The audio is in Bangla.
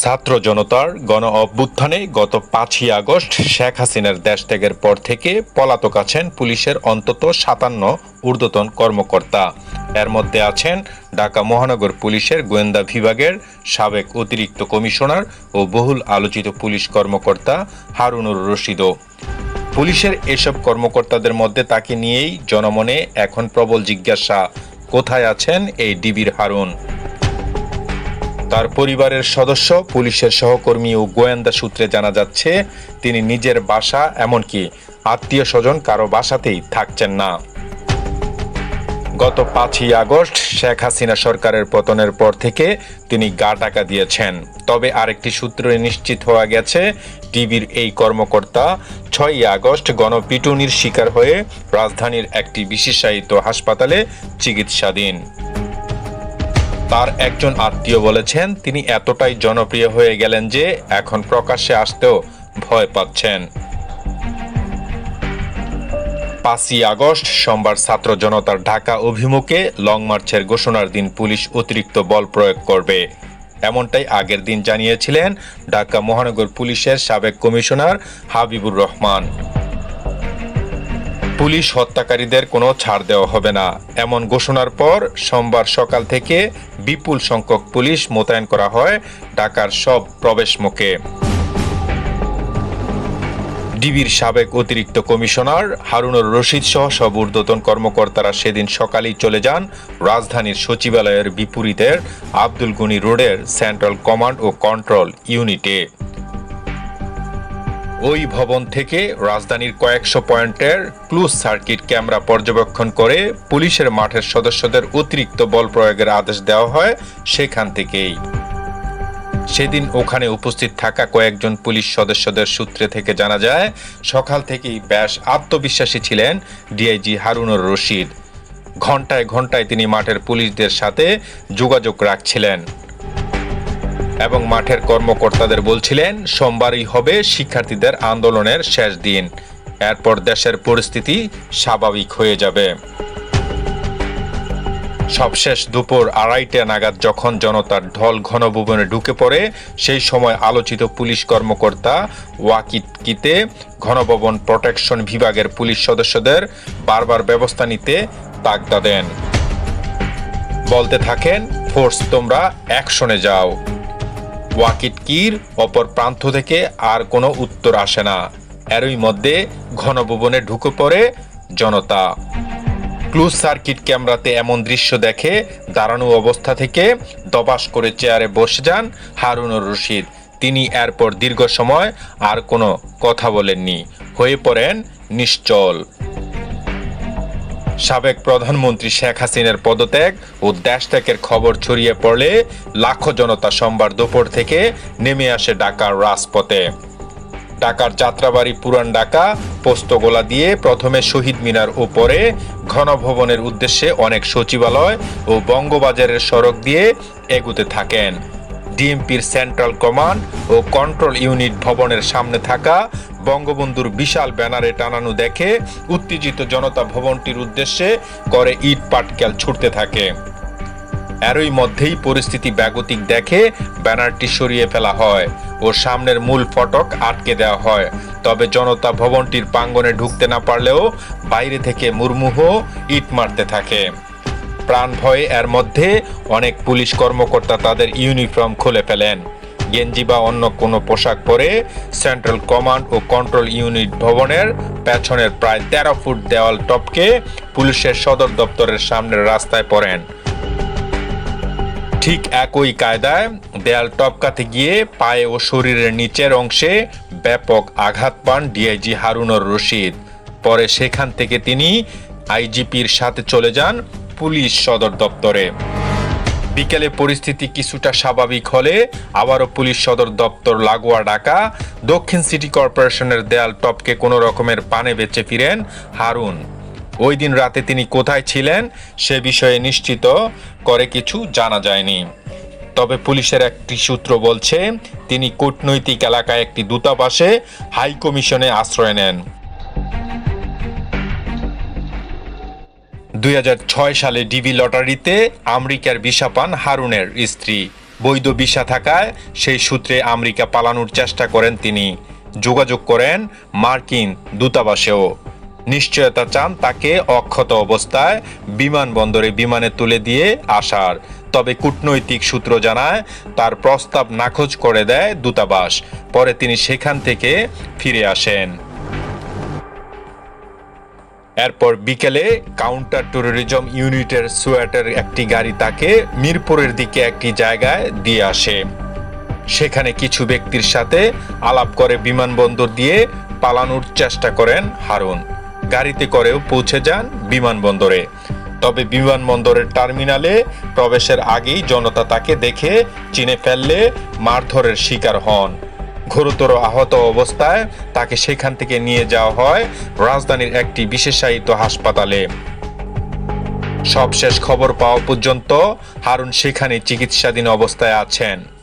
ছাত্র জনতার গণ অভ্যুত্থানে গত ৫ই আগস্ট শেখ হাসিনার দেশ ত্যাগের পর থেকে পলাতক আছেন পুলিশের অন্তত ৫৭ ঊর্ধ্বতন কর্মকর্তা। এর মধ্যে আছেন ঢাকা মহানগর পুলিশের গোয়েন্দা বিভাগের সাবেক অতিরিক্ত কমিশনার ও বহুল আলোচিত পুলিশ কর্মকর্তা হারুনুর রশিদও। পুলিশের এসব কর্মকর্তাদের মধ্যে তাকে নিয়েই জনমনে এখন প্রবল জিজ্ঞাসা, কোথায় আছেন এই ডিবির হারুন? তার পরিবারের সদস্য, পুলিশের সহকর্মী ও গোয়েন্দা সূত্রে জানা যাচ্ছে তিনি নিজের বাসা এমনকি আত্মীয় স্বজন কারো বাসাতেই থাকছেন না। গত ৫ই আগস্ট শেখ হাসিনা সরকারের পতনের পর থেকে তিনি গা ঢাকা দিয়েছেন। তবে আরেকটি সূত্রে নিশ্চিত হওয়া গেছে ডিবির এই কর্মকর্তা ৬ই আগস্ট গণপিটুনির শিকার হয়ে রাজধানীর একটি বিশেষায়িত হাসপাতালে চিকিৎসাধীন। তার একজন আত্মীয় বলেছেন তিনি এতটাই জনপ্রিয় হয়ে গেলেন যে এখন প্রকাশ্যে আসতেও ভয় পাচ্ছেন। ৫ই আগস্ট সোমবার ছাত্র জনতার ঢাকা অভিমুখে লং মার্চের ঘোষণার দিন পুলিশ অতিরিক্ত বল প্রয়োগ করবে, এমনটাই আগের দিন জানিয়েছিলেন ঢাকা মহানগর পুলিশের সাবেক কমিশনার হাবিবুর রহমান। পুলিশ হত্যাকারীদের কোনো ছাড় দেওয়া হবে না, এমন ঘোষণার পর সোমবার সকাল থেকে বিপুল সংখ্যক পুলিশ মোতায়েন করা হয় ঢাকার সব প্রবেশমুখে। ডিবির সাবেক অতিরিক্ত কমিশনার হারুনুর রশিদ সহ সব ঊর্ধ্বতন কর্মকর্তারা সেদিন সকালেই চলে যান রাজধানীর সচিবালয়ের বিপরীতের আব্দুল গনি রোডের সেন্ট্রাল কমান্ড ও কন্ট্রোল ইউনিটে। ওই ভবন থেকে রাজধানীর কয়েকশো পয়েন্টের ক্লোজ সার্কিট ক্যামেরা পর্যবেক্ষণ করে পুলিশের মাঠের সদস্যদের অতিরিক্ত বল প্রয়োগের আদেশ দেওয়া হয় সেখান থেকেই। সেদিন ওখানে উপস্থিত থাকা কয়েকজন পুলিশ সদস্যদের সূত্রে থেকে জানা যায় সকাল থেকেই বেশ আত্মবিশ্বাসী ছিলেন ডিআইজি হারুনুর রশিদ। ঘন্টায় ঘন্টায় তিনি মাঠের পুলিশদের সাথে যোগাযোগ রাখছিলেন এবং মাঠের কর্মকর্তাদের বলছিলেন সোমবারই হবে শিক্ষার্থীদের আন্দোলনের শেষ দিন, এরপর দেশের পরিস্থিতি স্বাভাবিক হয়ে যাবে। সবশেষ দুপুর ২:৩০ নাগাদ যখন জনতার ঢল ঘনভবনে ঢুকে পড়ে, সেই সময় আলোচিত পুলিশ কর্মকর্তা ওয়াকিটকিতে ঘনভবন প্রোটেকশন বিভাগের পুলিশ সদস্যদের বারবার ব্যবস্থা নিতে তাগদা দেন। বলতে থাকেন, ফোর্স তোমরা অ্যাকশনে যাও। ওয়াকিটকির অপর প্রান্ত থেকে আর কোনো উত্তর আসে না। এরই মধ্যে ঘনভবনে ঢুকে পড়ে জনতা। ক্লোজ সার্কিট ক্যামেরাতে এমন দৃশ্য দেখে দাঁড়ানো অবস্থা থেকে দবাস করে চেয়ারে বসে যান হারুনুর রশিদ। তিনি এরপর দীর্ঘ সময় আর কোনো কথা বলেননি, হয়ে পড়েন নিশ্চল। সাবেক প্রধানমন্ত্রী শেখ হাসিনার পদত্যাগ ও দেশ ত্যাগের খবর ছড়িয়ে পড়লে লাখো জনতা সোমবার দুপুর থেকে নেমে আসে ঢাকার রাজপথে। ঢাকার যাত্রাবাড়ি, পুরান ঢাকা, পোস্তগোলা দিয়ে প্রথমে শহীদ মিনার ও পরে ঘনভবনের উদ্দেশ্যে অনেক সচিবালয় ও বঙ্গবাজারের সড়ক দিয়ে এগুতে থাকেন। ডিএমপির সেন্ট্রাল কমান্ড ও কন্ট্রোল ইউনিট ভবনের সামনে থাকা বঙ্গবন্ধুর বিশাল ব্যানারে টানানো দেখে উত্তেজিত জনতা ভবনটির উদ্দেশ্যে করে ইট পাটকেল ছুটতে থাকে। এরই মধ্যেই পরিস্থিতি বেগতিক দেখে ব্যানারটি সরিয়ে ফেলা হয় ও সামনের মূল ফটক আটকে দেওয়া হয়। তবে জনতা ভবনটির প্রাঙ্গণে ঢুকতে না পারলেও বাইরে থেকে মুহুর্মুহু ইট মারতে থাকে। প্রাণ ভয়ে এর মধ্যে অনেক পুলিশ কর্মকর্তা তাদের ইউনিফর্ম খুলে ফেলেন। গেঞ্জি বা অন্য কোনো পোশাক পরে সেন্ট্রাল কমান্ড ও কন্ট্রোল ইউনিট ভবনের পেছনের প্রায় ১৩ ফুট দেওয়াল টপকে পুলিশের সদর দপ্তরের সামনের রাস্তায় পড়েন। ঠিক একই কায়দায় দেয়াল টপকাতে গিয়ে পায়ে ও শরীরের নিচের অংশে ব্যাপক আঘাত পান ডিআইজি হারুনুর রশিদ। পরে সেখান থেকে তিনি আইজিপির সাথে চলে যান পুলিশ সদর দপ্তরে। বিকেলে পরিস্থিতি কিছুটা স্বাভাবিক হলে আবারও পুলিশ সদর দপ্তর লাগোয়া ঢাকা দক্ষিণ সিটি কর্পোরেশনের দেয়াল টপকে কোনো রকমের পানে বেঁচে ফিরেন হারুন। ওই দিন রাতে তিনি কোথায় ছিলেন সে বিষয়ে নিশ্চিত করে কিছু জানা যায়নি। তবে পুলিশের একটি সূত্র বলছে তিনি কূটনৈতিক এলাকায় একটি দূতাবাসে হাই কমিশনে আশ্রয় নেন। ২০০৬ সালে ডিবি লটারিতে আমেরিকার ভিসা পান হারুনের স্ত্রী। বৈধ ভিসা থাকায় সেই সূত্রে আমেরিকা পালানোর চেষ্টা করেন তিনি। যোগাযোগ করেন মার্কিন দূতাবাসেও। নিশ্চয়তা চান তাকে অক্ষত অবস্থায় বিমানবন্দরে বিমানে তুলে দিয়ে আসার। তবে কূটনৈতিক সূত্র জানায় তার প্রস্তাব নাকচ করে দেয় দূতাবাস। পরে তিনি সেখান থেকে ফিরে আসেন। এরপর বিকেলে কাউন্টার টেরোরিজম ইউনিটের সোয়াটের একটি গাড়ি তাকে মিরপুরের দিকে একটি জায়গায় দিয়ে আসে। সেখানে কিছু ব্যক্তির সাথে আলাপ করে বিমানবন্দর দিয়ে পালানোর চেষ্টা করেন হারুন। গাড়িতে করেও পৌঁছে যান বিমানবন্দরে। তবে বিমানবন্দরের টার্মিনালে প্রবেশের আগেই জনতা তাকে দেখে চিনে ফেললে মারধরের শিকার হন। গুরুতর আহত অবস্থায় তাকে সেখান থেকে নিয়ে যাওয়া হয় রাজধানীর একটি বিশেষায়িত হাসপাতালে। সবশেষ খবর পাওয়া পর্যন্ত হারুন সেখানে চিকিৎসাধীন অবস্থায় আছেন।